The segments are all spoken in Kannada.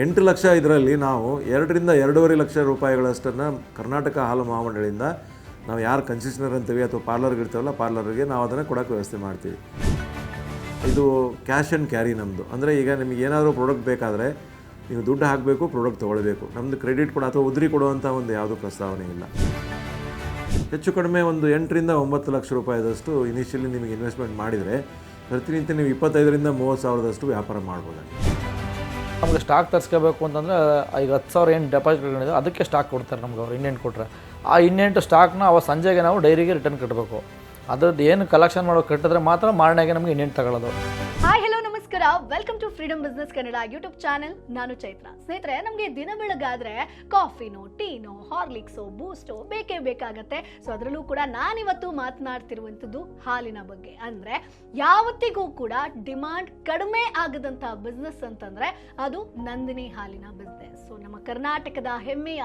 8 ಲಕ್ಷ ಇದರಲ್ಲಿ ನಾವು 2-2.5 ಲಕ್ಷ ರೂಪಾಯಿಗಳಷ್ಟನ್ನು ಕರ್ನಾಟಕ ಹಾಲು ಮಹಾಮಂಡಳಿಯಿಂದ ನಾವು ಯಾರು ಕನ್ಸಿಷನರ್ ಅಂತೀವಿ ಅಥವಾ ಪಾರ್ಲರ್ಗೆ ಇರ್ತೀವಲ್ಲ ಪಾರ್ಲರ್ಗೆ ನಾವು ಅದನ್ನು ಕೊಡೋಕ್ಕೆ ವ್ಯವಸ್ಥೆ ಮಾಡ್ತೀವಿ. ಇದು ಕ್ಯಾಶ್ ಆ್ಯಂಡ್ ಕ್ಯಾರಿ ನಮ್ಮದು. ಅಂದರೆ ಈಗ ನಿಮಗೆ ಏನಾದರೂ ಪ್ರಾಡಕ್ಟ್ ಬೇಕಾದರೆ ನೀವು ದುಡ್ಡು ಹಾಕಬೇಕು, ಪ್ರಾಡಕ್ಟ್ ತೊಗೊಳ್ಬೇಕು. ನಮ್ಮದು ಕ್ರೆಡಿಟ್ ಕೊಡೋ ಅಥವಾ ಉದ್ರಿ ಕೊಡುವಂಥ ಒಂದು ಯಾವುದೂ ಪ್ರಸ್ತಾವನೆ ಇಲ್ಲ. ಹೆಚ್ಚು ಕಡಿಮೆ ಒಂದು 8-9 ಲಕ್ಷ ರೂಪಾಯಿದಷ್ಟು ಇನಿಷಿಯಲಿ ನಿಮಗೆ ಇನ್ವೆಸ್ಟ್ಮೆಂಟ್ ಮಾಡಿದರೆ ಪ್ರತಿನಿತ್ಯ ನೀವು 25,000-30,000 ಸಾವಿರದಷ್ಟು ವ್ಯಾಪಾರ ಮಾಡ್ಬೋದಾಗಿದೆ. ನಮಗೆ ಸ್ಟಾಕ್ ತರಿಸ್ಕೋಬೇಕು ಅಂತಂದರೆ ಈಗ 10,000 ಏನು ಡೆಪಾಸಿಟ್ ಇಟ್ಕೊಂಡಿದ್ದೆ ಅದಕ್ಕೆ ಸ್ಟಾಕ್ ಕೊಡ್ತಾರೆ ನಮ್ಗೆ ಅವ್ರು ಇನ್ನೆಂಟು ಕೊಟ್ಟರೆ. ಆ ಇನ್ನೆಂಟು ಸ್ಟಾಕ್ನ ಅವ ಸಂಜೆಗೆ ನಾವು ಡೈರಿಗೆ ರಿಟರ್ನ್ ಕಟ್ಟಬೇಕು. ಅದ್ರದ್ದು ಏನು ಕಲೆಕ್ಷನ್ ಮಾಡೋ ಕಟ್ಟಿದ್ರೆ ಮಾತ್ರ ಮಾರನೆಗೆ ನಮಗೆ ಇನ್ನೆಂಟು ತಗೊಳ್ಳೋದು. ಹಾಯ್ ಹಲೋ ನಮಸ್ಕಾರ, welcome to freedom business Kannada YouTube channel. ನಾನು ಚೈತ್ರ. ಸ್ನೇಹಿತರೆ, ನಮಗೆ ದಿನ ಬೆಳಗಾದ್ರೆ ಕಾಫಿನೋ, ಟೀನೋ, ಹಾರ್ಲಿಕ್ಸೋ, ಬೂಸ್ಟೋ ಬೇಕೇ ಬೇಕಾಗತ್ತೆ. ಸೊ ಅದರಲ್ಲೂ ಕೂಡ ನಾನಿವತ್ತು ಮಾತನಾಡ್ತಿರುವಂಥದ್ದು ಹಾಲಿನ ಬಗ್ಗೆ. ಅಂದ್ರೆ ಯಾವತ್ತಿಗೂ ಕೂಡ ಡಿಮಾಂಡ್ ಕಡಿಮೆ ಆಗದಂತ ಬಿಸ್ನೆಸ್ ಅಂತಂದ್ರೆ ಅದು ನಂದಿನಿ ಹಾಲಿನ ಬಿಸ್ನೆಸ್. ಸೊ ನಮ್ಮ ಕರ್ನಾಟಕದ ಹೆಮ್ಮೆಯ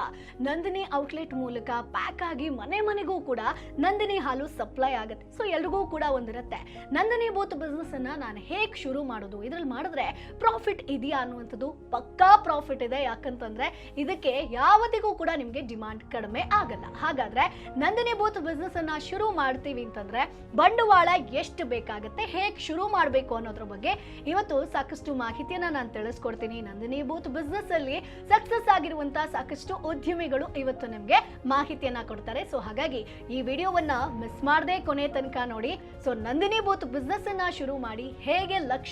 ನಂದಿನಿ ಔಟ್ಲೆಟ್ ಮೂಲಕ ಪ್ಯಾಕ್ ಆಗಿ ಮನೆ ಮನೆಗೂ ಕೂಡ ನಂದಿನಿ ಹಾಲು ಸಪ್ಲೈ ಆಗುತ್ತೆ. ಸೊ ಎಲ್ರಿಗೂ ಕೂಡ ಒಂದಿರುತ್ತೆ, ನಂದಿನಿ ಬೂತ್ ಬಿಸ್ನೆಸ್ ಅನ್ನ ನಾನು ಹೇಗೆ ಶುರು ಮಾಡೋದು, ಇದ್ರಲ್ಲಿ ಮಾಡಿದ್ರೆ ಪ್ರಾಫಿಟ್ ಇದೆಯಾ ಅನ್ನುವಂಥದ್ದು. ಪಕ್ಕಾ ಪ್ರಾಫಿಟ್ ಇದೆ. ಯಾಕಂತಂದ್ರೆ ಇದಕ್ಕೆ ಯಾವತ್ತಿಗೂ ಕೂಡ ನಿಮ್ಗೆ ಡಿಮಾಂಡ್ ಕಡಿಮೆ ಆಗಲ್ಲ. ಹಾಗಾದ್ರೆ ನಂದಿನಿ ಬೂತ್ ಬಿಸ್ನೆಸ್ ಅನ್ನ ಶುರು ಮಾಡ್ತೀವಿ ಅಂತಂದ್ರೆ ಬಂಡವಾಳ ಎಷ್ಟು ಬೇಕಾಗುತ್ತೆ, ಹೇಗೆ ಶುರು ಮಾಡಬೇಕು ಅನ್ನೋದ್ರ ಬಗ್ಗೆ ಇವತ್ತು ಸಾಕಷ್ಟು ಮಾಹಿತಿಯನ್ನ ನಾನು ತಿಳಿಸ್ಕೊಡ್ತೀನಿ. ನಂದಿನಿ ಬೂತ್ ಬಿಸ್ನೆಸ್ ಅಲ್ಲಿ ಸಕ್ಸಸ್ ಆಗಿರುವಂತ ಸಾಕಷ್ಟು ಉದ್ಯಮಿಗಳು ಇವತ್ತು ನಿಮ್ಗೆ ಮಾಹಿತಿಯನ್ನ ಕೊಡ್ತಾರೆ. ಸೊ ಹಾಗಾಗಿ ಈ ವಿಡಿಯೋವನ್ನ ಮಿಸ್ ಮಾಡದೆ ಕೊನೆ ತನಕ ನೋಡಿ. ಸೊ ನಂದಿನಿ ಬೂತ್ ಬಿಸ್ನೆಸ್ ಅನ್ನ ಶುರು ಮಾಡಿ ಹೇಗೆ ಲಕ್ಷ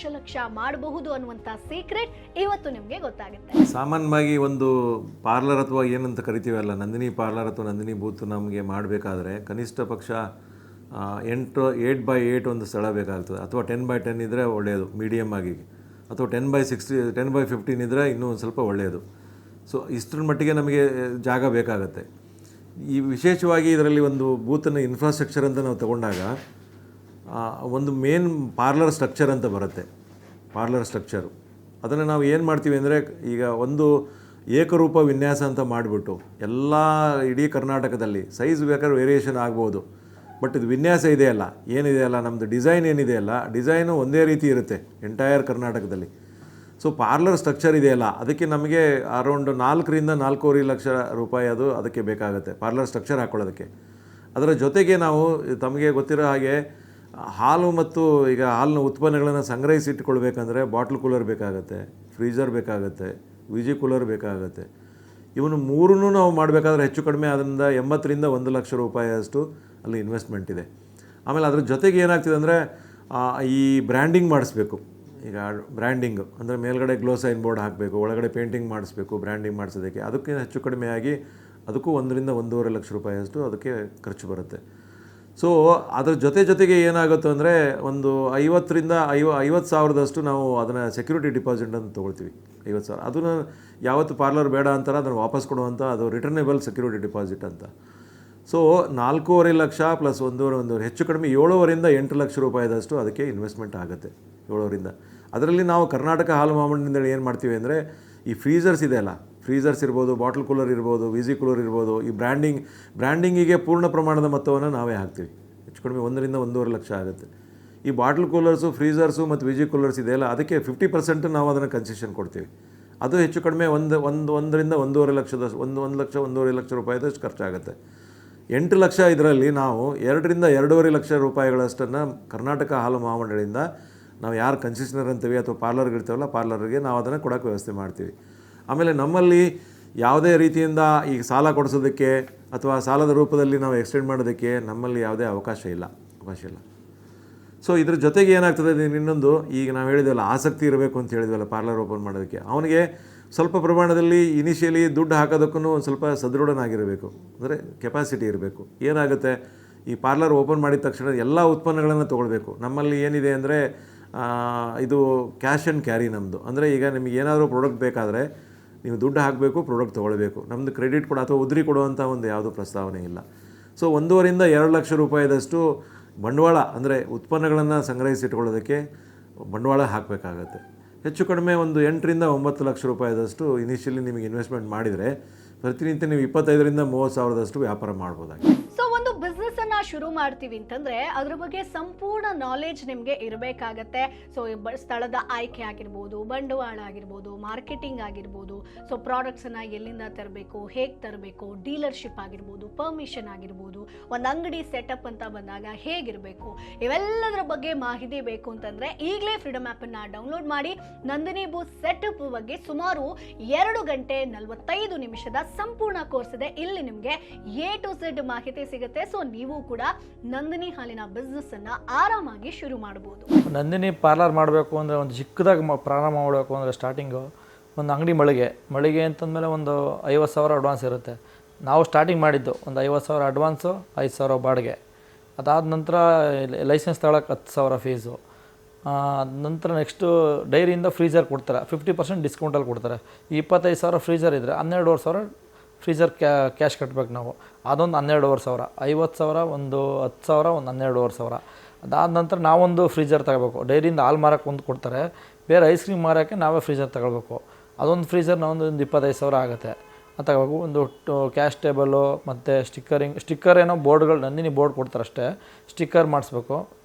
ಮಾಡಬಹುದು ಅನ್ನುವಂತ ಸೀಕ್ರೆಟ್ ಇವತ್ತು ನಿಮ್ಗೆ ಗೊತ್ತಾಗುತ್ತೆ. ಸಾಮಾನ್ಯವಾಗಿ ಒಂದು ಪಾರ್ಲರ್ ಅಥವಾ ಏನಂತ ಕರಿತೀವಲ್ಲ, ನಂದಿನಿ ಪಾರ್ಲರ್ ಅಥವಾ ನಂದಿನಿ ಬೂತ್ ನಮಗೆ ಮಾಡಬೇಕಾದ್ರೆ ಕನಿಷ್ಠ ಪಕ್ಷ 8x8 ಒಂದು ಸ್ಥಳ ಬೇಕಾಗ್ತದೆ. ಅಥವಾ 10x10 ಇದ್ದರೆ ಒಳ್ಳೆಯದು ಮೀಡಿಯಮ್ ಆಗಿ, ಅಥವಾ 10x60 10x15 ಇದ್ದರೆ ಇನ್ನೂ ಒಂದು ಸ್ವಲ್ಪ ಒಳ್ಳೆಯದು. ಸೊ ಇಷ್ಟರ ಮಟ್ಟಿಗೆ ನಮಗೆ ಜಾಗ ಬೇಕಾಗತ್ತೆ. ಈ ವಿಶೇಷವಾಗಿ ಇದರಲ್ಲಿ ಒಂದು ಬೂತನ್ನು ಇನ್ಫ್ರಾಸ್ಟ್ರಕ್ಚರ್ ಅಂತ ನಾವು ತಗೊಂಡಾಗ ಒಂದು ಮೇನ್ ಪಾರ್ಲರ್ ಸ್ಟ್ರಕ್ಚರ್ ಅಂತ ಬರುತ್ತೆ. ಪಾರ್ಲರ್ ಸ್ಟ್ರಕ್ಚರು ಅದನ್ನು ನಾವು ಏನು ಮಾಡ್ತೀವಿ ಅಂದರೆ, ಈಗ ಒಂದು ಏಕರೂಪ ವಿನ್ಯಾಸ ಅಂತ ಮಾಡಿಬಿಟ್ಟು ಎಲ್ಲ ಇಡೀ ಕರ್ನಾಟಕದಲ್ಲಿ ಸೈಜ್ ಬೇಕಾದ್ರೆ ವೇರಿಯೇಷನ್ ಆಗ್ಬೋದು, ಬಟ್ ಇದು ವಿನ್ಯಾಸ ಇದೆಯಲ್ಲ, ಏನಿದೆಯಲ್ಲ ನಮ್ಮದು ಡಿಸೈನ್ ಏನಿದೆಯಲ್ಲ, ಡಿಸೈನು ಒಂದೇ ರೀತಿ ಇರುತ್ತೆ ಎಂಟೈರ್ ಕರ್ನಾಟಕದಲ್ಲಿ. ಸೊ ಪಾರ್ಲರ್ ಸ್ಟ್ರಕ್ಚರ್ ಇದೆಯಲ್ಲ, ಅದಕ್ಕೆ ನಮಗೆ ಅರೌಂಡ್ 4-4.25 ಲಕ್ಷ ರೂಪಾಯಿ ಅದು ಅದಕ್ಕೆ ಬೇಕಾಗುತ್ತೆ ಪಾರ್ಲರ್ ಸ್ಟ್ರಕ್ಚರ್ ಹಾಕ್ಕೊಳ್ಳೋದಕ್ಕೆ. ಅದರ ಜೊತೆಗೆ ನಾವು ತಮಗೆ ಗೊತ್ತಿರೋ ಹಾಗೆ ಹಾಲು ಮತ್ತು ಈಗ ಹಾಲಿನ ಉತ್ಪನ್ನಗಳನ್ನು ಸಂಗ್ರಹಿಸಿಟ್ಕೊಳ್ಬೇಕಂದ್ರೆ ಬಾಟ್ಲ್ ಕೂಲರ್ ಬೇಕಾಗುತ್ತೆ, ಫ್ರೀಜರ್ ಬೇಕಾಗುತ್ತೆ, ವಿಜಿ ಕೂಲರ್ ಬೇಕಾಗುತ್ತೆ. ಇವನು ಮೂರನ್ನೂ ನಾವು ಮಾಡಬೇಕಾದ್ರೆ ಹೆಚ್ಚು ಕಡಿಮೆ ಅದರಿಂದ 80-1 ಲಕ್ಷ ರೂಪಾಯಿಯಷ್ಟು ಅಲ್ಲಿ ಇನ್ವೆಸ್ಟ್ಮೆಂಟ್ ಇದೆ. ಆಮೇಲೆ ಅದ್ರ ಜೊತೆಗೆ ಏನಾಗ್ತಿದೆ ಅಂದರೆ ಈ ಬ್ರ್ಯಾಂಡಿಂಗ್ ಮಾಡಿಸ್ಬೇಕು. ಈಗ ಬ್ರ್ಯಾಂಡಿಂಗು ಅಂದರೆ ಮೇಲ್ಗಡೆ ಗ್ಲೋ ಸೈನ್ ಬೋರ್ಡ್ ಹಾಕಬೇಕು, ಒಳಗಡೆ ಪೇಂಟಿಂಗ್ ಮಾಡಿಸ್ಬೇಕು ಬ್ರ್ಯಾಂಡಿಂಗ್ ಮಾಡಿಸೋದಕ್ಕೆ. ಅದಕ್ಕೆ ಹೆಚ್ಚು ಕಡಿಮೆಯಾಗಿ ಅದಕ್ಕೂ 1-1.5 ಲಕ್ಷ ರೂಪಾಯಿಯಷ್ಟು ಅದಕ್ಕೆ ಖರ್ಚು ಬರುತ್ತೆ. ಸೊ ಅದ್ರ ಜೊತೆಗೆ ಏನಾಗುತ್ತೆ ಅಂದರೆ ಒಂದು 50,000 ನಾವು ಅದನ್ನು ಸೆಕ್ಯೂರಿಟಿ ಡಿಪಾಸಿಟ್ ಅಂತ ತೊಗೊಳ್ತೀವಿ. 50,000 ಅದನ್ನು ಯಾವತ್ತು ಪಾರ್ಲರ್ ಬೇಡ ಅಂತಾರೆ ಅದನ್ನು ವಾಪಸ್ ಕೊಡುವಂಥ ಅದು ರಿಟರ್ನೇಬಲ್ ಸೆಕ್ಯೂರಿಟಿ ಡಿಪಾಸಿಟ್ ಅಂತ. ಸೊ 4.25 ಲಕ್ಷ ಪ್ಲಸ್ 1.5 ಹೆಚ್ಚು ಕಡಿಮೆ 7.5-8 ಲಕ್ಷ ರೂಪಾಯಿದಷ್ಟು ಅದಕ್ಕೆ ಇನ್ವೆಸ್ಟ್ಮೆಂಟ್ ಆಗುತ್ತೆ. 7ರಿಂದ ಅದರಲ್ಲಿ ನಾವು ಕರ್ನಾಟಕ ಹಾಲು ಮಹಾಮಂಡಳಿಯಿಂದ ಏನು ಮಾಡ್ತೀವಿ ಅಂದರೆ, ಈ ಫ್ರೀಜರ್ಸ್ ಇದೆಯಲ್ಲ, ಫ್ರೀಜರ್ಸ್ ಇರ್ಬೋದು, ಬಾಟ್ಲ್ ಕೂಲರ್ ಇರ್ಬೋದು, ವಿಜಿ ಕೂಲರ್ ಇರ್ಬೋದು, ಈ ಬ್ರ್ಯಾಂಡಿಂಗಿಗೆ ಪೂರ್ಣ ಪ್ರಮಾಣದ ಮೊತ್ತವನ್ನು ನಾವೇ ಹಾಕ್ತೀವಿ. ಹೆಚ್ಚು ಕಡಿಮೆ 1-1.5 ಲಕ್ಷ ಆಗುತ್ತೆ. ಈ ಬಾಟ್ಲ್ ಕೂಲರ್ಸು, ಫ್ರೀಜರ್ಸು ಮತ್ತು ವಿಜಿ ಕೂಲರ್ಸ್ ಇದೆಯಲ್ಲ, ಅದಕ್ಕೆ 50% ನಾವು ಅದನ್ನು ಕನ್ಸೆಷನ್ ಕೊಡ್ತೀವಿ. ಅದು ಹೆಚ್ಚು ಕಡಿಮೆ 1-1.5 ಲಕ್ಷದಷ್ಟು 1 ಲಕ್ಷ ರೂಪಾಯಿದಷ್ಟು ಖರ್ಚಾಗುತ್ತೆ. 8 ಲಕ್ಷ ಇದರಲ್ಲಿ ನಾವು 2-2.5 ಲಕ್ಷ ರೂಪಾಯಿಗಳಷ್ಟನ್ನು ಕರ್ನಾಟಕ ಹಾಲು ಮಹಾಮಂಡಳಿಯಿಂದ ನಾವು ಯಾರು ಕನ್ಸಿಷನರ್ ಅಂತೀವಿ ಅಥವಾ ಪಾರ್ಲರ್ಗೆ ಇರ್ತೀವಲ್ಲ ಪಾರ್ಲರ್ಗೆ ನಾವು ಅದನ್ನು ಕೊಡೋಕ್ಕೆ ವ್ಯವಸ್ಥೆ ಮಾಡ್ತೀವಿ. ಆಮೇಲೆ ನಮ್ಮಲ್ಲಿ ಯಾವುದೇ ರೀತಿಯಿಂದ ಈಗ ಸಾಲ ಕೊಡಿಸೋದಕ್ಕೆ ಅಥವಾ ಸಾಲದ ರೂಪದಲ್ಲಿ ನಾವು ಎಕ್ಸ್ಟೆಂಡ್ ಮಾಡೋದಕ್ಕೆ ನಮ್ಮಲ್ಲಿ ಯಾವುದೇ ಅವಕಾಶ ಇಲ್ಲ. ಸೊ ಇದ್ರ ಜೊತೆಗೆ ಏನಾಗ್ತದೆ, ಇನ್ನೊಂದು ಈಗ ನಾವು ಹೇಳಿದ್ವಲ್ಲ ಆಸಕ್ತಿ ಇರಬೇಕು ಅಂತ ಹೇಳಿದ್ವಲ್ಲ ಪಾರ್ಲರ್ ಓಪನ್ ಮಾಡೋದಕ್ಕೆ, ಅವನಿಗೆ ಸ್ವಲ್ಪ ಪ್ರಮಾಣದಲ್ಲಿ ಇನಿಷಿಯಲಿ ದುಡ್ಡು ಹಾಕೋದಕ್ಕೂ ಒಂದು ಸ್ವಲ್ಪ ಸದೃಢನಾಗಿರಬೇಕು, ಅಂದರೆ ಕೆಪಾಸಿಟಿ ಇರಬೇಕು. ಏನಾಗುತ್ತೆ, ಈ ಪಾರ್ಲರ್ ಓಪನ್ ಮಾಡಿದ ತಕ್ಷಣ ಎಲ್ಲ ಉತ್ಪನ್ನಗಳನ್ನು ತೊಗೊಳ್ಬೇಕು. ನಮ್ಮಲ್ಲಿ ಏನಿದೆ ಅಂದರೆ ಇದು ಕ್ಯಾಶ್ ಆ್ಯಂಡ್ ಕ್ಯಾರಿ ನಮ್ಮದು. ಅಂದರೆ ಈಗ ನಿಮಗೆ ಏನಾದರೂ ಪ್ರಾಡಕ್ಟ್ ಬೇಕಾದರೆ ನೀವು ದುಡ್ಡು ಹಾಕಬೇಕು, ಪ್ರಾಡಕ್ಟ್ ತೊಗೊಳ್ಬೇಕು. ನಮ್ಮದು ಕ್ರೆಡಿಟ್ ಕೊಡೋ ಅಥವಾ ಉದ್ರಿ ಕೊಡುವಂಥ ಒಂದು ಯಾವುದೂ ಪ್ರಸ್ತಾವನೆ ಇಲ್ಲ. ಸೊ 1.5-2 ಲಕ್ಷ ರೂಪಾಯಿದಷ್ಟು ಬಂಡವಾಳ, ಅಂದರೆ ಉತ್ಪನ್ನಗಳನ್ನು ಸಂಗ್ರಹಿಸಿಟ್ಕೊಳ್ಳೋದಕ್ಕೆ ಬಂಡವಾಳ ಹಾಕಬೇಕಾಗತ್ತೆ. ಹೆಚ್ಚು ಕಡಿಮೆ ಒಂದು 8-9 ಲಕ್ಷ ರೂಪಾಯಿದಷ್ಟು ಇನಿಷಿಯಲಿ ನಿಮಗೆ ಇನ್ವೆಸ್ಟ್ಮೆಂಟ್ ಮಾಡಿದರೆ ಪ್ರತಿನಿತ್ಯ ನೀವು 25,000-30,000 ವ್ಯಾಪಾರ ಮಾಡ್ಬೋದಾಗಿದೆ. ಸೊ ಒಂದು ಬಿಸ್ನೆಸ್ ಅನ್ನ ಶುರು ಮಾಡ್ತೀವಿ ಅಂತಂದ್ರೆ ಅದ್ರ ಬಗ್ಗೆ ಸಂಪೂರ್ಣ ನಾಲೆಜ್ ನಿಮಗೆ ಇರಬೇಕಾಗತ್ತೆ. ಸೊ ಸ್ಥಳದ ಆಯ್ಕೆ ಆಗಿರ್ಬೋದು, ಬಂಡವಾಳ ಆಗಿರ್ಬೋದು, ಮಾರ್ಕೆಟಿಂಗ್ ಆಗಿರ್ಬೋದು, ಸೊ ಪ್ರಾಡಕ್ಟ್ಸ್ ಅನ್ನ ಎಲ್ಲಿಂದ ತರಬೇಕು, ಹೇಗೆ ತರಬೇಕು, ಡೀಲರ್ಶಿಪ್ ಆಗಿರ್ಬೋದು, ಪರ್ಮಿಷನ್ ಆಗಿರ್ಬೋದು, ಒಂದು ಅಂಗಡಿ ಸೆಟಪ್ ಅಂತ ಬಂದಾಗ ಹೇಗಿರಬೇಕು, ಇವೆಲ್ಲದರ ಬಗ್ಗೆ ಮಾಹಿತಿ ಬೇಕು ಅಂತಂದ್ರೆ ಈಗಲೇ ಫ್ರೀಡಮ್ ಆ್ಯಪ್ ಅನ್ನ ಡೌನ್ಲೋಡ್ ಮಾಡಿ ನಂದಿನಿ ಬೂತ್ ಸೆಟಪ್ ಬಗ್ಗೆ ಸುಮಾರು 2 ಗಂಟೆ 45 ನಿಮಿಷದ ಸಂಪೂರ್ಣ ಕೋರ್ಸ್ ಇದೆ. ಇಲ್ಲಿ ನಿಮಗೆ A to Z ಮಾಹಿತಿ ಸಿಗುತ್ತೆ. ಸೊ ನೀವು ಕೂಡ ನಂದಿನಿ ಹಾಲಿನ ಬಿಸ್ನೆಸ್ ಅನ್ನ ಆರಾಮಾಗಿ ಶುರು ಮಾಡಬಹುದು. ನಂದಿನಿ ಪಾರ್ಲರ್ ಮಾಡಬೇಕು ಅಂದರೆ ಒಂದು ಚಿಕ್ಕದಾಗಿ ಪ್ರಾರಂಭ ಮಾಡಬೇಕು ಅಂದರೆ ಸ್ಟಾರ್ಟಿಂಗು ಒಂದು ಅಂಗಡಿ ಮಳಿಗೆ ಅಂತಂದಮೇಲೆ ಒಂದು 50,000 ಅಡ್ವಾನ್ಸ್ ಇರುತ್ತೆ. ನಾವು ಸ್ಟಾರ್ಟಿಂಗ್ ಮಾಡಿದ್ದು ಒಂದು 50,000 ಅಡ್ವಾನ್ಸು, 5,000 ಬಾಡಿಗೆ. ಅದಾದ ನಂತರ ಲೈಸೆನ್ಸ್ ತಗೊಳಕ್ಕೆ 10,000 ಫೀಸು. ನಂತರ ನೆಕ್ಸ್ಟು ಡೈರಿಯಿಂದ ಫ್ರೀಜರ್ ಕೊಡ್ತಾರೆ, 50% ಡಿಸ್ಕೌಂಟಲ್ಲಿ ಕೊಡ್ತಾರೆ. 25,000 ಫ್ರೀಜರ್ ಇದ್ದರೆ 12,500 ಫ್ರೀಜರ್ ಕ್ಯಾಶ್ ಕಟ್ಟಬೇಕು ನಾವು. ಅದೊಂದು 12,500. 50,000 ಒಂದು 10,000 ಒಂದು 12,500. ಅದಾದ ನಂತರ ನಾವೊಂದು ಫ್ರೀಜರ್ ತಗೋಬೇಕು. ಡೈರಿಯಿಂದ ಹಾಲು ಮಾರೋಕ್ಕೆ ಒಂದು ಕೊಡ್ತಾರೆ, ಬೇರೆ ಐಸ್ ಕ್ರೀಮ್ ಮಾರೋಕ್ಕೆ ನಾವೇ ಫ್ರೀಜರ್ ತಗೊಳ್ಬೇಕು. ಅದೊಂದು ಫ್ರೀಜರ್ ನಾವೊಂದು 25,000 ಆಗುತ್ತೆ. ಅದು ತಗೋಬೇಕು. ಒಂದು ಕ್ಯಾಶ್ ಟೇಬಲು ಮತ್ತು ಸ್ಟಿಕ್ಕರ್ ಏನೋ ಬೋರ್ಡ್ಗಳು ನಂದಿನಿ ಬೋರ್ಡ್ ಕೊಡ್ತಾರೆ ಅಷ್ಟೇ, ಸ್ಟಿಕ್ಕರ್ ಮಾಡಿಸ್ಬೇಕು.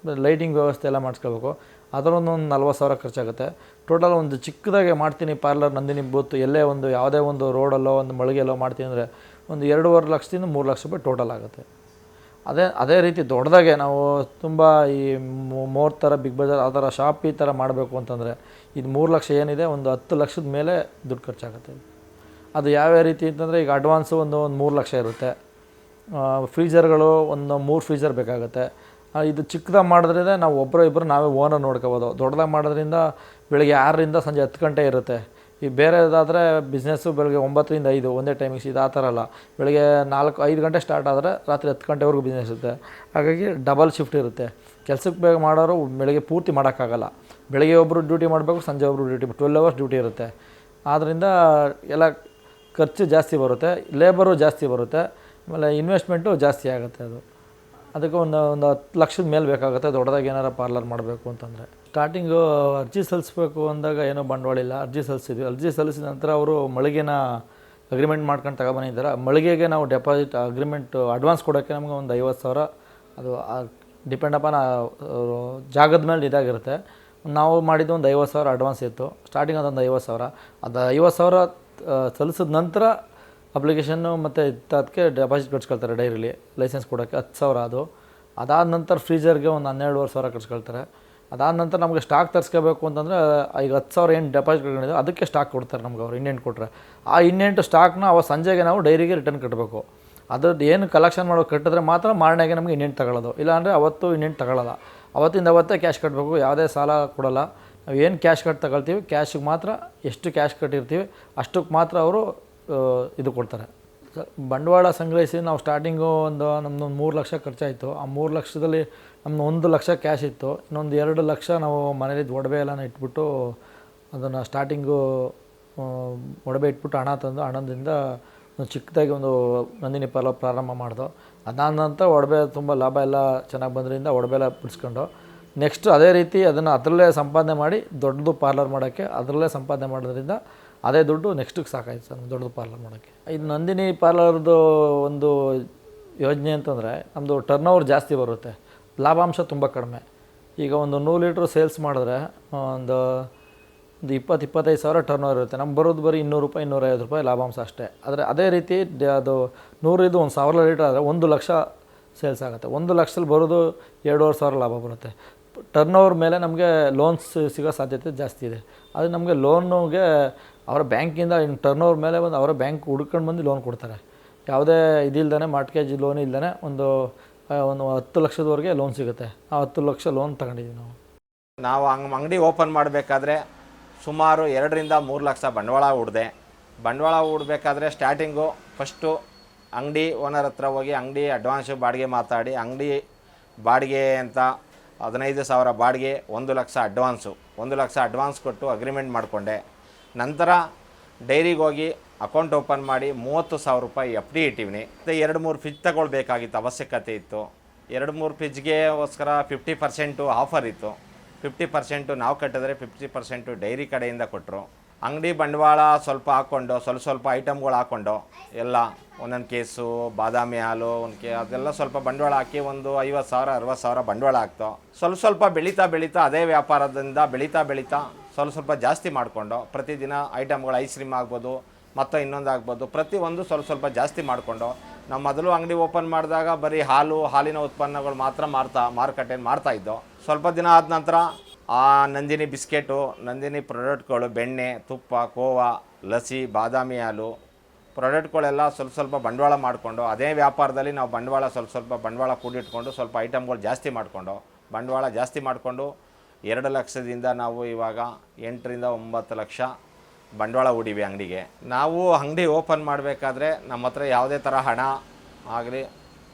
ಲೈಟಿಂಗ್ ವ್ಯವಸ್ಥೆ ಎಲ್ಲ ಮಾಡಿಸ್ಕೋಬೇಕು. ಅದರೊಂದು 40,000 ಖರ್ಚಾಗುತ್ತೆ. ಟೋಟಲ್ ಒಂದು ಚಿಕ್ಕದಾಗೆ ಮಾಡ್ತೀನಿ ಪಾರ್ಲರ್ ನಂದಿನಿ ಬೂತ್, ಎಲ್ಲೇ ಒಂದು ಯಾವುದೇ ಒಂದು ರೋಡಲ್ಲೋ ಒಂದು ಮಳಿಗೆಲ್ಲೋ ಮಾಡ್ತೀನಿ ಅಂದರೆ ಒಂದು 2.5 ಲಕ್ಷದಿಂದ 3 ಲಕ್ಷ ರೂಪಾಯಿ ಟೋಟಲ್ ಆಗುತ್ತೆ. ಅದೇ ರೀತಿ ದೊಡ್ಡದಾಗೆ ನಾವು ತುಂಬ ಈ ಮೋರ್ ಥರ ಬಿಗ್ ಬಜಾರ್ ಆ ಥರ ಶಾಪ್ ಈ ಥರ ಮಾಡಬೇಕು ಅಂತಂದರೆ ಇದು 3 ಲಕ್ಷ ಏನಿದೆ ಒಂದು 10 ಲಕ್ಷದ ಮೇಲೆ ದುಡ್ಡು ಖರ್ಚಾಗುತ್ತೆ. ಅದು ಯಾವ್ಯಾವ ರೀತಿ ಅಂತಂದರೆ ಈಗ ಅಡ್ವಾನ್ಸು ಒಂದು 3 ಲಕ್ಷ ಇರುತ್ತೆ. ಫ್ರೀಜರ್ಗಳು ಒಂದು 3 ಫ್ರೀಜರ್ ಬೇಕಾಗುತ್ತೆ. ಇದು ಚಿಕ್ಕದಾಗಿ ಮಾಡಿದ್ರಿಂದ ನಾವು ಇಬ್ಬರು ನಾವೇ ಓನರ್ ನೋಡ್ಕೋಬೋದು. ದೊಡ್ಡದಾಗಿ ಮಾಡೋದ್ರಿಂದ ಬೆಳಗ್ಗೆ 6ರಿಂದ ಸಂಜೆ 10 ಗಂಟೆ ಇರುತ್ತೆ. ಈ ಬೇರೆದಾದರೆ ಬಿಸ್ನೆಸ್ಸು ಬೆಳಗ್ಗೆ 9ರಿಂದ 5 ಒಂದೇ ಟೈಮಿಂಗ್ಸ್. ಇದು ಆ ಥರ ಅಲ್ಲ, ಬೆಳಗ್ಗೆ 4-5 ಗಂಟೆ ಸ್ಟಾರ್ಟ್ ಆದರೆ ರಾತ್ರಿ 10 ಗಂಟೆವರೆಗೂ ಬಿಸ್ನೆಸ್ ಇರುತ್ತೆ. ಹಾಗಾಗಿ ಡಬಲ್ ಶಿಫ್ಟ್ ಇರುತ್ತೆ. ಕೆಲಸಕ್ಕೆ ಬೇಗ ಮಾಡೋರು ಬೆಳಗ್ಗೆ ಪೂರ್ತಿ ಮಾಡೋಕ್ಕಾಗಲ್ಲ. ಬೆಳಗ್ಗೆ ಒಬ್ಬರು ಡ್ಯೂಟಿ ಮಾಡಬೇಕು, ಸಂಜೆ ಒಬ್ಬರು ಡ್ಯೂಟಿ, 12 ಅವರ್ಸ್ ಡ್ಯೂಟಿ ಇರುತ್ತೆ. ಆದ್ದರಿಂದ ಎಲ್ಲ ಖರ್ಚು ಜಾಸ್ತಿ ಬರುತ್ತೆ, ಲೇಬರು ಜಾಸ್ತಿ ಬರುತ್ತೆ, ಆಮೇಲೆ ಇನ್ವೆಸ್ಟ್ಮೆಂಟು ಜಾಸ್ತಿ ಆಗುತ್ತೆ. ಅದಕ್ಕೆ ಒಂದು 10 ಲಕ್ಷದ ಮೇಲೆ ಬೇಕಾಗುತ್ತೆ ದೊಡ್ಡದಾಗಿ ಏನಾರು ಪಾರ್ಲರ್ ಮಾಡಬೇಕು ಅಂತಂದರೆ. ಸ್ಟಾರ್ಟಿಂಗು ಅರ್ಜಿ ಸಲ್ಲಿಸ್ಬೇಕು ಅಂದಾಗ ಏನೋ ಬಂಡವಾಳ ಇಲ್ಲ, ಅರ್ಜಿ ಸಲ್ಲಿಸಿದ ನಂತರ ಅವರು ಮಳಿಗೆನ ಅಗ್ರಿಮೆಂಟ್ ಮಾಡ್ಕೊಂಡು ತಗೊಬಂದಿದ್ದಾರೆ. ಮಳಿಗೆಗೆ ನಾವು ಡೆಪಾಸಿಟ್ ಅಡ್ವಾನ್ಸ್ ಕೊಡೋಕ್ಕೆ ನಮಗೆ ಒಂದು 50,000, ಅದು ಡಿಪೆಂಡ್ ಅಪಾನ್ ಜಾಗದ ಮೇಲೆ ಇದಾಗಿರುತ್ತೆ. ನಾವು ಮಾಡಿದ್ದು ಒಂದು 50,000 ಅಡ್ವಾನ್ಸ್ ಇತ್ತು ಸ್ಟಾರ್ಟಿಂಗ್. ಅದೊಂದು 50,000, ಅದು 50,000 ಸಲ್ಲಿಸಿದ ನಂತರ ಅಪ್ಲಿಕೇಶನ್ನು ಮತ್ತು ಅದಕ್ಕೆ ಡೆಪಾಸಿಟ್ ಕಟ್ಸ್ಕೊಳ್ತಾರೆ. ಡೈರಿಲಿ ಲೈಸೆನ್ಸ್ ಕೊಡೋಕ್ಕೆ 10,000 ಅದಾದ ನಂತರ ಫ್ರೀಜರ್ಗೆ ಒಂದು 12,500 ಕಟ್ಸ್ಕೊಳ್ತಾರೆ. ಅದಾದ ನಂತರ ನಮಗೆ ಸ್ಟಾಕ್ ತರಿಸ್ಕೋಬೇಕು ಅಂತಂದರೆ ಈಗ 10,000 ಏನು ಡೆಪಾಸಿಟ್ ಕಟ್ಕೊಂಡಿದೆ ಅದಕ್ಕೆ ಸ್ಟಾಕ್ ಕೊಡ್ತಾರೆ ನಮ್ಗೆ. ಅವ್ರು ಇನ್ನೆಂಟು ಕೊಟ್ಟರೆ ಆ ಇನ್ನೆಂಟು ಸ್ಟಾಕ್ನ ಸಂಜೆಗೆ ನಾವು ಡೈರಿಗೆ ರಿಟರ್ನ್ ಕಟ್ಟಬೇಕು. ಅದ್ರದ್ದು ಏನು ಕಲೆಕ್ಷನ್ ಮಾಡೋ ಕಟ್ಟಿದ್ರೆ ಮಾತ್ರ ಮಾರನೆಗೆ ನಮಗೆ ಇನ್ನೆಂಟು ತಗೊಳ್ಳೋದು, ಇಲ್ಲಾಂದರೆ ಅವತ್ತು ಇನ್ನೆಂಟು ತಗೊಳ್ಳೋಲ್ಲ. ಅವತ್ತಿಂದ ಅವತ್ತೇ ಕ್ಯಾಶ್ ಕಟ್ಟಬೇಕು, ಯಾವುದೇ ಸಾಲ ಕೊಡೋಲ್ಲ. ನಾವು ಏನು ಕ್ಯಾಶ್ ಕಟ್ಟಿ ತಗೊಳ್ತೀವಿ, ಕ್ಯಾಶಿಗೆ ಮಾತ್ರ ಎಷ್ಟು ಕ್ಯಾಶ್ ಕಟ್ಟಿರ್ತೀವಿ ಅಷ್ಟಕ್ಕೆ ಮಾತ್ರ ಅವರು ಇದು ಕೊಡ್ತಾರೆ. ಬಂಡವಾಳ ಸಂಗ್ರಹಿಸಿ ನಾವು ಸ್ಟಾರ್ಟಿಂಗು ನಮ್ಮದು 3 ಲಕ್ಷ ಖರ್ಚಾಯಿತು. ಆ 3 ಲಕ್ಷದಲ್ಲಿ ನಮ್ಮದು 1 ಲಕ್ಷ ಕ್ಯಾಶ್ ಇತ್ತು. ಇನ್ನೊಂದು 2 ಲಕ್ಷ ನಾವು ಮನೇಲಿ ಒಡವೆ ಎಲ್ಲನ ಇಟ್ಬಿಟ್ಟು ಅದನ್ನು ಸ್ಟಾರ್ಟಿಂಗು ಒಡವೆ ಇಟ್ಬಿಟ್ಟು ಹಣ ತಂದು ಹಣದಿಂದ ಒಂದು ಚಿಕ್ಕದಾಗಿ ಒಂದು ನಂದಿನಿ ಪಾರ್ಲರ್ ಪ್ರಾರಂಭ ಮಾಡ್ದು. ಅದಾದ ನಂತರ ಒಡವೆ ತುಂಬ ಲಾಭ ಎಲ್ಲ ಚೆನ್ನಾಗಿ ಬಂದ್ರಿಂದ ಒಡವೆ ಎಲ್ಲ ಬಿಡಿಸ್ಕೊಂಡು ನೆಕ್ಸ್ಟ್ ಅದೇ ರೀತಿ ಅದನ್ನು ಅದರಲ್ಲೇ ಸಂಪಾದನೆ ಮಾಡಿ ದೊಡ್ಡದು ಪಾರ್ಲರ್ ಮಾಡೋಕ್ಕೆ ಅದರಲ್ಲೇ ಸಂಪಾದನೆ ಮಾಡೋದ್ರಿಂದ ಅದೇ ದುಡ್ಡು ನೆಕ್ಸ್ಟಿಗೆ ಸಾಕಾಯ್ತು ಸರ್ ದೊಡ್ಡದು ಪಾರ್ಲರ್ ಮಾಡೋಕ್ಕೆ. ಇದು ನಂದಿನಿ ಪಾರ್ಲರ್ದು ಒಂದು ಯೋಜನೆ ಅಂತಂದರೆ ನಮ್ಮದು ಟರ್ನ್ ಜಾಸ್ತಿ ಬರುತ್ತೆ, ಲಾಭಾಂಶ ತುಂಬ ಕಡಿಮೆ. ಈಗ ಒಂದು 100 ಲೀಟ್ರ್ ಸೇಲ್ಸ್ ಮಾಡಿದ್ರೆ ಒಂದು 20-25 ಸಾವಿರ ಟರ್ನ್ ಇರುತ್ತೆ. ನಮ್ಗೆ ಬರೋದು ಬರೀ 200 ರೂಪಾಯಿ 250 ರೂಪಾಯಿ ಲಾಭಾಂಶ ಅಷ್ಟೇ. ಆದರೆ ಅದೇ ರೀತಿ ಅದು 100 ಇದು 1,000 ಲೀಟ್ರ್ ಆದರೆ 1 ಲಕ್ಷ ಸೇಲ್ಸ್ ಆಗುತ್ತೆ. 1 ಲಕ್ಷದಲ್ಲಿ ಬರೋದು 2,500 ಲಾಭ ಬರುತ್ತೆ. ಟರ್ನ್ ಮೇಲೆ ನಮಗೆ ಲೋನ್ಸ್ ಸಿಗೋ ಸಾಧ್ಯತೆ ಜಾಸ್ತಿ ಇದೆ. ಅದು ನಮಗೆ ಲೋನ್ಗೆ ಅವರ ಬ್ಯಾಂಕಿಂದ ಟರ್ನ್ ಮೇಲೆ ಬಂದು ಅವರ ಬ್ಯಾಂಕ್ ಹುಡ್ಕೊಂಡು ಬಂದು ಲೋನ್ ಕೊಡ್ತಾರೆ. ಯಾವುದೇ ಇದಿಲ್ದೇ ಮಾರ್ಟ್ಗೇಜ್ ಲೋನ್ ಇಲ್ದೇ ಒಂದು 10 ಲಕ್ಷದವರೆಗೆ ಲೋನ್ ಸಿಗುತ್ತೆ. ಆ 10 ಲಕ್ಷ ಲೋನ್ ತಗೊಂಡಿದ್ದೀವಿ ನಾವು ಅಂಗಡಿ ಓಪನ್ ಮಾಡಬೇಕಾದ್ರೆ ಸುಮಾರು 2ರಿಂದ 3 ಲಕ್ಷ ಬಂಡವಾಳ ಹೂಡಬೇಕಾದ್ರೆ ಸ್ಟಾರ್ಟಿಂಗು ಫಸ್ಟು ಅಂಗಡಿ ಓನರ್ ಹತ್ರ ಹೋಗಿ ಅಂಗಡಿ ಅಡ್ವಾನ್ಸು ಬಾಡಿಗೆ ಮಾತಾಡಿ ಅಂಗಡಿ ಬಾಡಿಗೆ ಅಂತ 15,000 ಬಾಡಿಗೆ, 1 ಲಕ್ಷ ಅಡ್ವಾನ್ಸು, 1 ಲಕ್ಷ ಅಡ್ವಾನ್ಸ್ ಕೊಟ್ಟು ಅಗ್ರಿಮೆಂಟ್ ಮಾಡಿಕೊಂಡೆ. ನಂತರ ಡೈರಿಗೆ ಹೋಗಿ ಅಕೌಂಟ್ ಓಪನ್ ಮಾಡಿ 30,000 ರೂಪಾಯಿ FD ಇಟ್ಟಿವ್ನಿ. ಮತ್ತು 2-3 ಫ್ರಿಜ್ ತಗೊಳ್ಬೇಕಾಗಿತ್ತು, ಅವಶ್ಯಕತೆ ಇತ್ತು. 2-3 ಫ್ರಿಜ್ಗೆಗೋಸ್ಕರ 50% ಆಫರ್ ಇತ್ತು. 50% ನಾವು ಕಟ್ಟಿದ್ರೆ 50% ಡೈರಿ ಕಡೆಯಿಂದ ಕೊಟ್ಟರು. ಅಂಗಡಿ ಬಂಡವಾಳ ಸ್ವಲ್ಪ ಹಾಕ್ಕೊಂಡು ಸ್ವಲ್ಪ ಐಟಮ್ಗಳು ಹಾಕ್ಕೊಂಡು ಎಲ್ಲ ಒಂದೊಂದು ಕೇಸು ಬಾದಾಮಿ ಹಾಲು ಅದೆಲ್ಲ ಸ್ವಲ್ಪ ಬಂಡವಾಳ ಹಾಕಿ ಒಂದು 50,000 60,000 ಬಂಡವಾಳ ಹಾಕ್ತೋ ಸ್ವಲ್ಪ ಬೆಳೀತಾ ಅದೇ ವ್ಯಾಪಾರದಿಂದ ಬೆಳೀತಾ ಸ್ವಲ್ಪ ಜಾಸ್ತಿ ಮಾಡಿಕೊಂಡು ಪ್ರತಿದಿನ ಐಟಮ್ಗಳು ಐಸ್ ಕ್ರೀಮ್ ಆಗ್ಬೋದು ಮತ್ತು ಇನ್ನೊಂದು ಆಗ್ಬೋದು ಪ್ರತಿಯೊಂದು ಸ್ವಲ್ಪ ಜಾಸ್ತಿ ಮಾಡಿಕೊಂಡು ನಾವು ಮೊದಲು ಅಂಗಡಿ ಓಪನ್ ಮಾಡಿದಾಗ ಬರೀ ಹಾಲಿನ ಉತ್ಪನ್ನಗಳು ಮಾತ್ರ ಮಾರುಕಟ್ಟೆಯಲ್ಲಿ ಮಾರ್ತಾಯಿದ್ದೋ. ಸ್ವಲ್ಪ ದಿನ ಆದ ನಂತರ ಆ ನಂದಿನಿ ಬಿಸ್ಕೆಟು, ನಂದಿನಿ ಪ್ರಾಡಕ್ಟ್ಗಳು, ಬೆಣ್ಣೆ, ತುಪ್ಪ, ಕೋವಾ, ಲಸಿ, ಬಾದಾಮಿ ಹಾಲು ಪ್ರಾಡಕ್ಟ್ಗಳೆಲ್ಲ ಸ್ವಲ್ಪ ಬಂಡವಾಳ ಮಾಡಿಕೊಂಡು ಅದೇ ವ್ಯಾಪಾರದಲ್ಲಿ ನಾವು ಬಂಡವಾಳ ಸ್ವಲ್ಪ ಬಂಡವಾಳ ಕೂಡಿಟ್ಕೊಂಡು ಸ್ವಲ್ಪ ಐಟಮ್ಗಳು ಜಾಸ್ತಿ ಮಾಡಿಕೊಂಡು 2 ಲಕ್ಷದಿಂದ ನಾವು ಇವಾಗ 8 ರಿಂದ 9 ಲಕ್ಷ ಬಂಡವಾಳ ಹೂಡಿವಿ ಅಂಗಡಿಗೆ. ನಾವು ಅಂಗಡಿ ಓಪನ್ ಮಾಡಬೇಕಾದ್ರೆ ನಮ್ಮ ಹತ್ರ ಯಾವುದೇ ಥರ ಹಣ ಆಗಲಿ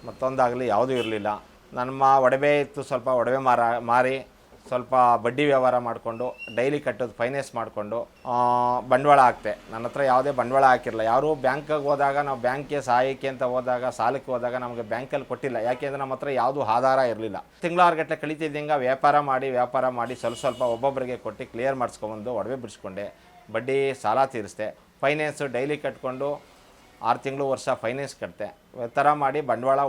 ಮತ್ತೊಂದಾಗಲಿ ಯಾವುದೂ ಇರಲಿಲ್ಲ. ನಮ್ಮ ಒಡವೆ ಇತ್ತು, ಸ್ವಲ್ಪ ಒಡವೆ ಮಾರಿ ಸ್ವಲ್ಪ ಬಡ್ಡಿ ವ್ಯವಹಾರ ಮಾಡಿಕೊಂಡು ಡೈಲಿ ಕಟ್ಟೋದು ಫೈನಾನ್ಸ್ ಮಾಡಿಕೊಂಡು ಬಂಡವಾಳ ಹಾಕ್ತೆ. ನನ್ನ ಹತ್ರ ಯಾವುದೇ ಬಂಡವಾಳ ಹಾಕಿರಲಿಲ್ಲ. ಯಾರು ಬ್ಯಾಂಕಿಗೆ ಹೋದಾಗ ನಾವು ಬ್ಯಾಂಕ್ಗೆ ಸಹಾಯಕ್ಕೆ ಅಂತ ಹೋದಾಗ ಸಾಲಕ್ಕೆ ಹೋದಾಗ ನಮಗೆ ಬ್ಯಾಂಕಲ್ಲಿ ಕೊಟ್ಟಿಲ್ಲ. ಯಾಕೆಂದರೆ ನಮ್ಮ ಹತ್ರ ಯಾವುದೂ ಆಧಾರ ಇರಲಿಲ್ಲ. ತಿಂಗಳಾರ್ಗಟ್ಟಲೆ ಕಳಿತಿದ್ದಂಗೆ ವ್ಯಾಪಾರ ಮಾಡಿ ಸ್ವಲ್ಪ ಒಬ್ಬೊಬ್ಬರಿಗೆ ಕೊಟ್ಟು ಕ್ಲಿಯರ್ ಮಾಡಿಸ್ಕೊಂಬಂದು ಒಡವೆ ಬಿಡಿಸ್ಕೊಂಡೆ, ಬಡ್ಡಿ ಸಾಲ ತೀರಿಸ್ದೆ, ಫೈನಾನ್ಸು ಡೈಲಿ ಕಟ್ಕೊಂಡು 6 ತಿಂಗಳು ವರ್ಷ ಫೈನಾನ್ಸ್ ಕಟ್ತೆ. ಥರ ಮಾಡಿ ಬಂಡವಾಳ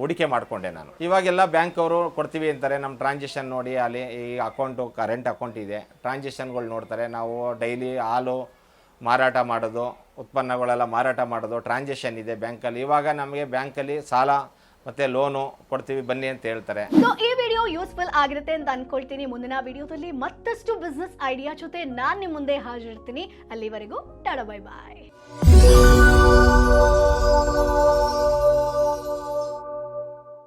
ಹೂಡಿಕೆ ಮಾಡಿಕೊಂಡೆ ನಾನು. ಇವಾಗೆಲ್ಲ ಬ್ಯಾಂಕ್ ಅವರು ಕೊಡ್ತೀವಿ ಅಂತಾರೆ, ನಮ್ಮ ಟ್ರಾನ್ಸಾಕ್ಷನ್ ನೋಡಿ ಅಲ್ಲಿ ಈ ಅಕೌಂಟು ಕರೆಂಟ್ ಅಕೌಂಟ್ ಇದೆ, ಟ್ರಾನ್ಸಾಕ್ಷನ್ಗಳು ನೋಡ್ತಾರೆ. ನಾವು ಡೈಲಿ ಹಾಲು ಮಾರಾಟ ಮಾಡೋದು, ಉತ್ಪನ್ನಗಳೆಲ್ಲ ಮಾರಾಟ ಮಾಡೋದು ಟ್ರಾನ್ಸಾಕ್ಷನ್ ಇದೆ ಬ್ಯಾಂಕಲ್ಲಿ. ಇವಾಗ ನಮಗೆ ಬ್ಯಾಂಕಲ್ಲಿ ಸಾಲ ಮತ್ತು ಲೋನು ಕೊಡ್ತೀವಿ ಬನ್ನಿ ಅಂತ ಹೇಳ್ತಾರೆ. ಸೊ ಈ ವಿಡಿಯೋ ಯೂಸ್ಫುಲ್ ಆಗಿರುತ್ತೆ ಅಂತ ಅನ್ಕೊಳ್ತೀನಿ. ಮುಂದಿನ ವಿಡಿಯೋದಲ್ಲಿ ಮತ್ತಷ್ಟು ಬಿಸ್ನೆಸ್ ಐಡಿಯಾ ಜೊತೆ ನಾನು ನಿಮ್ಮ ಮುಂದೆ ಹಾಜರಿರ್ತೀನಿ. ಅಲ್ಲಿವರೆಗೂ ಟಾಟಾ ಬೈ ಬಾಯ್.